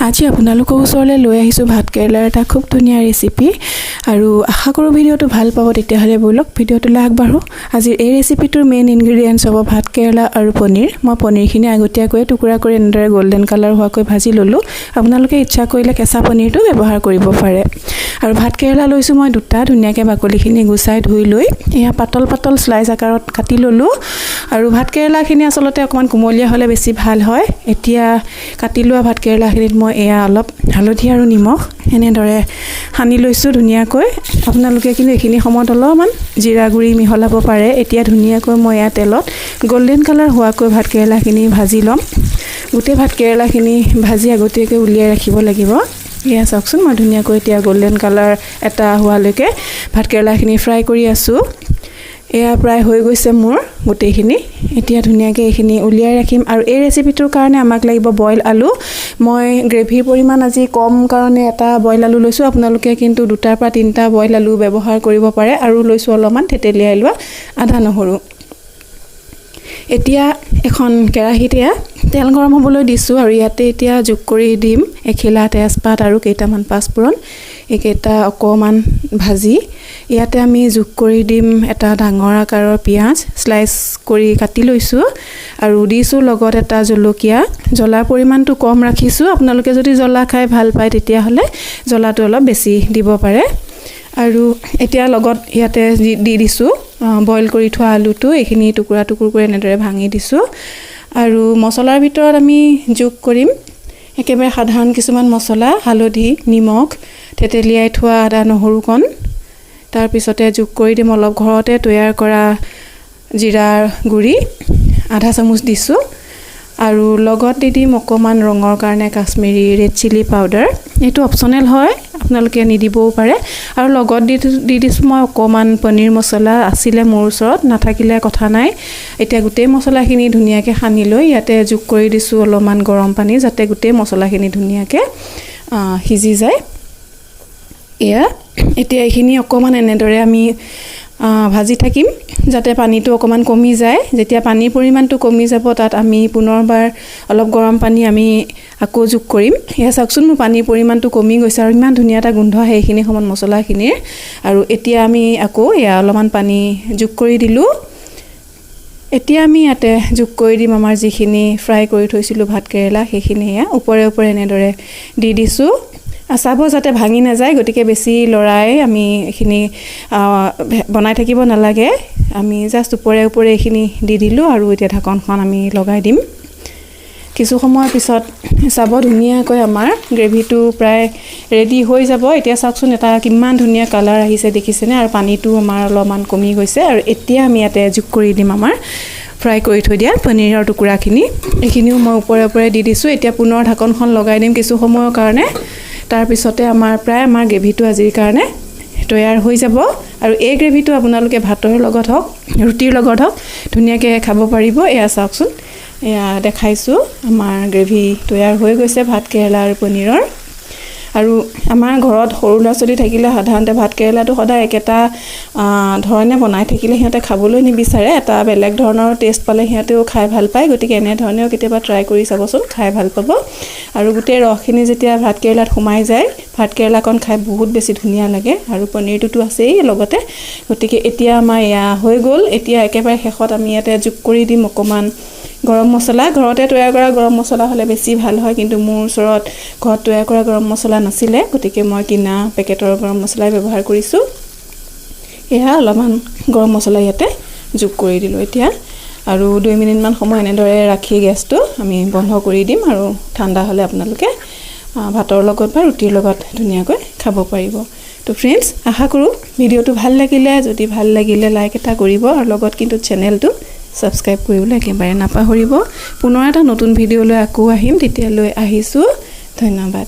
আজি আপোনালোকৰ ওচৰলৈ লৈ আহিছোঁ ভাত কেৰেলাৰ এটা খুব ধুনীয়া ৰেচিপি আৰু আশা কৰোঁ ভিডিঅ'টো ভাল পাব। তেতিয়াহ'লে বলক ভিডিঅ'টোলৈ আগবাঢ়ো। আজিৰ এই ৰেচিপিটোৰ মেইন ইনগ্ৰেডিয়েণ্টছ হ'ব ভাত কেৰেলা আৰু পনীৰ। মই পনীৰখিনি আগতীয়াকৈ টুকুৰা কৰি এনেদৰে গোল্ডেন কালাৰ হোৱাকৈ ভাজি ল'লোঁ। আপোনালোকে ইচ্ছা কৰিলে কেঁচা পনীৰটো ব্যৱহাৰ কৰিব পাৰে। আৰু ভাত কেৰেলা লৈছোঁ মই দুটা, ধুনীয়াকৈ বাকলিখিনি গুচাই ধুই লৈ এয়া পাতল পাতল স্লাইচ আকাৰত কাটি ল'লোঁ। আৰু ভাত কেৰেলাখিনি আচলতে অকণমান কোমলীয়া হ'লে বেছি ভাল হয়। এতিয়া কাটি লোৱা ভাত কেৰেলাখিনিত মই এয়া অলপ হালধি আৰু নিমখ এনেদৰে সানি লৈছোঁ ধুনীয়াকৈ। আপোনালোকে কিন্তু এইখিনি সময়ত অলপমান জিৰা গুড়ি মিহলাব পাৰে। এতিয়া ধুনীয়াকৈ মই এয়া তেলত গোল্ডেন কালাৰ হোৱাকৈ ভাত কেৰেলাখিনি ভাজি ল'ম। গোটেই ভাত কেৰেলাখিনি ভাজি আগতীয়াকৈ উলিয়াই ৰাখিব লাগিব। এয়া চাওকচোন, মই ধুনীয়াকৈ এতিয়া গোল্ডেন কালাৰ এটা হোৱালৈকে ভাত কেৰেলাখিনি ফ্ৰাই কৰি আছোঁ। এয়া প্ৰায় হৈ গৈছে মোৰ গোটেইখিনি। এতিয়া ধুনীয়াকৈ এইখিনি উলিয়াই ৰাখিম। আৰু এই ৰেচিপিটোৰ কাৰণে আমাক লাগিব বইল আলু। মই গ্ৰেভিৰ পৰিমাণ আজি কম কাৰণে এটা বইল আলু লৈছোঁ। আপোনালোকে কিন্তু 2টাৰ পৰা 3টা বইল আলু ব্যৱহাৰ কৰিব পাৰে। আৰু লৈছোঁ অলপমান থেতেলিয়াই লোৱা আদা নহৰু। এতিয়া এখন কেৰাহীত তেল গৰম হ'বলৈ দিছোঁ আৰু ইয়াতে এতিয়া যোগ কৰি দিম এখিলা তেজপাত আৰু কেইটামান পাঁচফোৰণ। এইকেইটা অকণমান ভাজি ইয়াতে আমি যোগ কৰি দিম এটা ডাঙৰ আকাৰৰ পিঁয়াজ স্লাইচ কৰি কাটি লৈছোঁ আৰু দিছোঁ লগত এটা জলকীয়া। জ্বলাৰ পৰিমাণটো কম ৰাখিছোঁ। আপোনালোকে যদি জ্বলা খাই ভাল পায় তেতিয়াহ'লে জ্বলাটো অলপ বেছি দিব পাৰে। আৰু এতিয়া লগত ইয়াতে দি দিছোঁ বইল কৰি থোৱা আলুটো। এইখিনি টুকুৰা টুকুৰ কৰি এনেদৰে ভাঙি দিছোঁ। আৰু মছলাৰ ভিতৰত আমি যোগ কৰিম একেবাৰে সাধাৰণ কিছুমান মছলা, হালধি, নিমখ, থেতেলিয়াই থোৱা আদা নহৰুকণ। তাৰপিছতে যোগ কৰি দিম অলপ ঘৰতে তৈয়াৰ কৰা জিৰাৰ গুড়ি আধা চামুচ দিছোঁ। আৰু লগত দি দিম অকণমান ৰঙৰ কাৰণে কাশ্মীৰী ৰেড চিলি পাউডাৰ। এইটো অপশ্যনেল হয়, আপোনালোকে নিদিবও পাৰে। আৰু লগত দি দিছোঁ মই অকণমান পনীৰ মছলা। আছিলে মোৰ ওচৰত, নাথাকিলে কথা নাই। এতিয়া গোটেই মছলাখিনি ধুনীয়াকৈ সানি লৈ ইয়াতে যোগ কৰি দিছোঁ অলপমান গৰম পানী, যাতে গোটেই মছলাখিনি ধুনীয়াকৈ সিজি যায়। এতিয়া এইখিনি অকণমান এনেদৰে আমি ভাজি থাকিম যাতে পানীটো অকণমান কমি যায়। যেতিয়া পানীৰ পৰিমাণটো কমি যাব তাত আমি পুনৰবাৰ অলপ গৰম পানী আমি আকৌ যোগ কৰিম। এয়া চাওকচোন, মোৰ পানীৰ পৰিমাণটো কমি গৈছে আৰু ইমান ধুনীয়া এটা গোন্ধ আহে এইখিনি সময়ত মছলাখিনিৰ। আৰু এতিয়া আমি আকৌ এয়া অলপমান পানী যোগ কৰি দিলোঁ। এতিয়া আমি ইয়াতে যোগ কৰি দিম আমাৰ যিখিনি ফ্ৰাই কৰি থৈছিলোঁ ভাত কেৰেলা, সেইখিনি এয়া ওপৰে ওপৰে এনেদৰে দি দিছোঁ। চাব যাতে ভাঙি নাযায়, গতিকে বেছি লৰাই আমি এইখিনি বনাই থাকিব নালাগে। আমি জাষ্ট ওপৰে ওপৰে এইখিনি দি দিলোঁ আৰু এতিয়া ঢাকনখন আমি লগাই দিম। কিছু সময়ৰ পিছত চাব ধুনীয়াকৈ আমাৰ গ্ৰেভিটো প্ৰায় ৰেডি হৈ যাব। এতিয়া চাওকচোন এটা কিমান ধুনীয়া কালাৰ আহিছে দেখিছেনে? আৰু পানীটো আমাৰ অলপমান কমি গৈছে। আৰু এতিয়া আমি ইয়াতে যোগ কৰি দিম আমাৰ ফ্ৰাই কৰি থৈ দিয়া পনীৰৰ টুকুৰাখিনি। এইখিনিও মই ওপৰে ওপৰে দি দিছোঁ। এতিয়া পুনৰ ঢাকনখন লগাই দিম কিছু সময়ৰ কাৰণে। তাৰপিছতে আমাৰ গ্ৰেভিটো আজিৰ কাৰণে তৈয়াৰ হৈ যাব। আৰু এই গ্ৰেভিটো আপোনালোকে ভাতৰ লগত হওক ৰুটিৰ লগত হওক ধুনীয়াকৈ খাব পাৰিব। এয়া চাওকচোন, এয়া দেখাইছোঁ আমাৰ গ্ৰেভি তৈয়াৰ হৈ গৈছে ভাত কেৰেলা আৰু পনীৰৰ। আৰু আমাৰ ঘৰত সৰু ল'ৰা ছোৱালী থাকিলে সাধাৰণতে ভাত কেৰেলাটো সদায় একেটা ধৰণে বনাই থাকিলে সিহঁতে খাবলৈ নিবিচাৰে। এটা বেলেগ ধৰণৰ টেষ্ট পালে সিহঁতেও খাই ভাল পায়। গতিকে এনেধৰণেও কেতিয়াবা ট্ৰাই কৰি চাবচোন, খাই ভাল পাব। আৰু গোটেই ৰসখিনি যেতিয়া ভাত কেৰেলাত সোমাই যায়, ভাত কেৰেলাকণ খাই বহুত বেছি ধুনীয়া লাগে। আৰু পনীৰটোতো আছেই লগতে। গতিকে এতিয়া আমাৰ এয়া হৈ গ'ল। এতিয়া একেবাৰে শেষত আমি ইয়াতে যোগ কৰি দিম অকণমান গৰম মছলা। ঘৰতে তৈয়াৰ কৰা গৰম মছলা হ'লে বেছি ভাল হয়, কিন্তু মোৰ ওচৰত ঘৰত তৈয়াৰ কৰা গৰম মছলা নাছিলে, গতিকে মই কিনা পেকেটৰ গৰম মছলাই ব্যৱহাৰ কৰিছোঁ। এয়া অলপমান গৰম মছলা ইয়াতে যোগ কৰি দিলোঁ এতিয়া। আৰু 2 মিনিটমান সময় এনেদৰে ৰাখি গেছটো আমি বন্ধ কৰি দিম। আৰু ঠাণ্ডা হ'লে আপোনালোকে ভাতৰ লগত বা ৰুটিৰ লগত ধুনীয়াকৈ খাব পাৰিব। তো ফ্ৰেণ্ডছ, আশা কৰোঁ ভিডিঅ'টো ভাল লাগিলে। যদি ভাল লাগিলে লাইক এটা কৰিব আৰু লগত কিন্তু চেনেলটো ছাবস্ক্ৰাইব কৰিবলৈ একেবাৰে নাপাহৰিব। পুনৰ এটা নতুন ভিডিঅ'লৈ আকৌ আহিম। তেতিয়ালৈ আহিছোঁ, ধন্যবাদ।